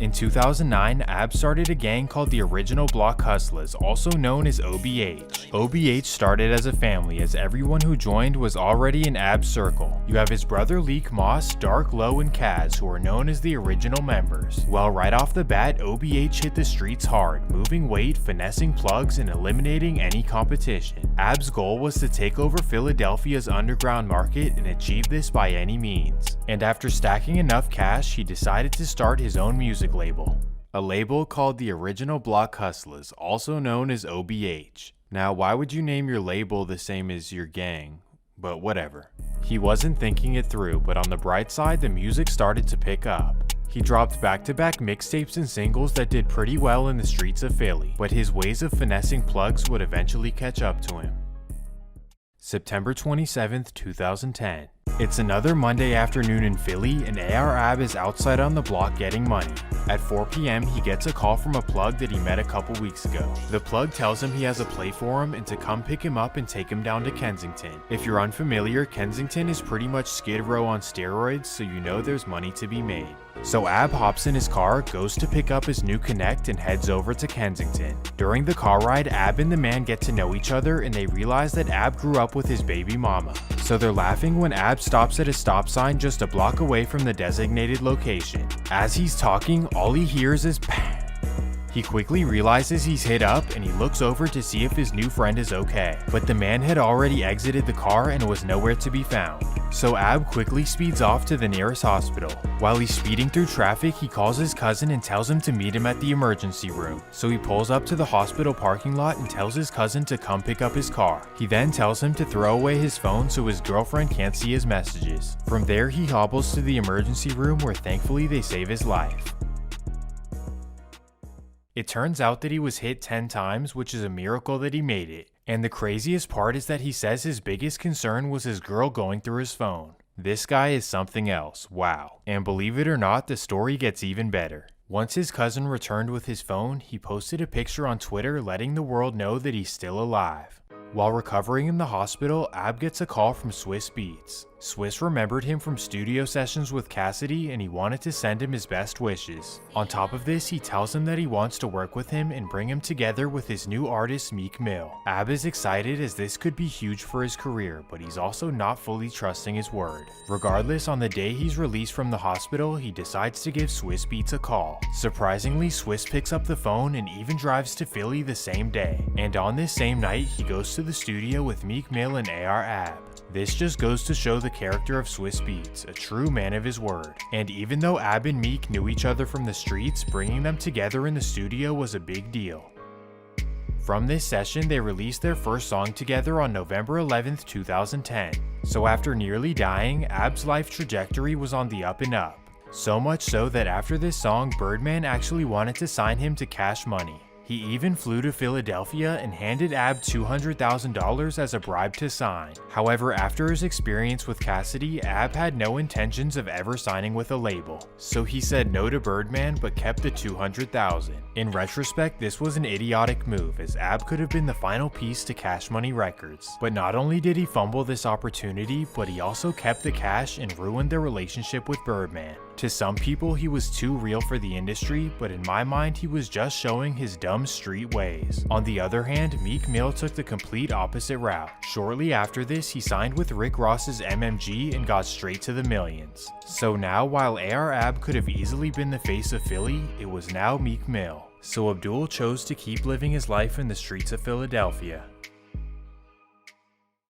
In 2009, Ab started a gang called the Original Block Hustlers, also known as OBH. OBH started as a family, as everyone who joined was already in Ab's circle. You have his brother Leek Moss, Dark Low, and Kaz, who are known as the original members. Well, right off the bat, OBH hit the streets hard, moving weight, finessing plugs, and eliminating any competition. Ab's goal was to take over Philadelphia's underground market and achieve this by any means. And after stacking enough cash, he decided to start his own music label. A label called the Original Block Hustlers, also known as OBH. Now, why would you name your label the same as your gang? But whatever. He wasn't thinking it through, but on the bright side, the music started to pick up. He dropped back-to-back mixtapes and singles that did pretty well in the streets of Philly, but his ways of finessing plugs would eventually catch up to him. September 27th, 2010. It's another Monday afternoon in Philly, and AR Ab is outside on the block getting money. At 4 p.m, he gets a call from a plug that he met a couple weeks ago. The plug tells him he has a play for him and to come pick him up and take him down to Kensington. If you're unfamiliar, Kensington is pretty much Skid Row on steroids, so you know there's money to be made. So Ab hops in his car, goes to pick up his new Connect, and heads over to Kensington. During the car ride, Ab and the man get to know each other, and they realize that Ab grew up with his baby mama. So they're laughing when Ab stops at a stop sign just a block away from the designated location. As he's talking, all he hears is bang. He quickly realizes he's hit up, and he looks over to see if his new friend is okay. But the man had already exited the car and was nowhere to be found. So Ab quickly speeds off to the nearest hospital. While he's speeding through traffic, he calls his cousin and tells him to meet him at the emergency room. So he pulls up to the hospital parking lot and tells his cousin to come pick up his car. He then tells him to throw away his phone so his girlfriend can't see his messages. From there, he hobbles to the emergency room where thankfully they save his life. It turns out that he was hit 10 times, which is a miracle that he made it. And the craziest part is that he says his biggest concern was his girl going through his phone. This guy is something else, wow. And believe it or not, the story gets even better. Once his cousin returned with his phone, he posted a picture on Twitter letting the world know that he's still alive. While recovering in the hospital, Ab gets a call from Swiss Beats. Swiss remembered him from studio sessions with Cassidy, and he wanted to send him his best wishes. On top of this, he tells him that he wants to work with him and bring him together with his new artist Meek Mill. Ab is excited as this could be huge for his career, but he's also not fully trusting his word. Regardless, on the day he's released from the hospital, he decides to give Swiss Beats a call. Surprisingly, Swiss picks up the phone and even drives to Philly the same day. And on this same night, he goes to the studio with Meek Mill and AR Ab. This just goes to show the character of Swiss Beats, a true man of his word. And even though Ab and Meek knew each other from the streets, bringing them together in the studio was a big deal. From this session, they released their first song together on November 11th, 2010. So after nearly dying, Ab's life trajectory was on the up and up. So much so that after this song, Birdman actually wanted to sign him to Cash Money. He even flew to Philadelphia and handed Ab $200,000 as a bribe to sign. However, after his experience with Cassidy, Ab had no intentions of ever signing with a label. So he said no to Birdman but kept the $200,000. In retrospect, this was an idiotic move, as Ab could have been the final piece to Cash Money Records. But not only did he fumble this opportunity, but he also kept the cash and ruined their relationship with Birdman. To some people, he was too real for the industry, but in my mind, he was just showing his dumb street ways. On the other hand, Meek Mill took the complete opposite route. Shortly after this, he signed with Rick Ross's MMG and got straight to the millions. So now, while AR Ab could have easily been the face of Philly, it was now Meek Mill. So Abdul chose to keep living his life in the streets of Philadelphia.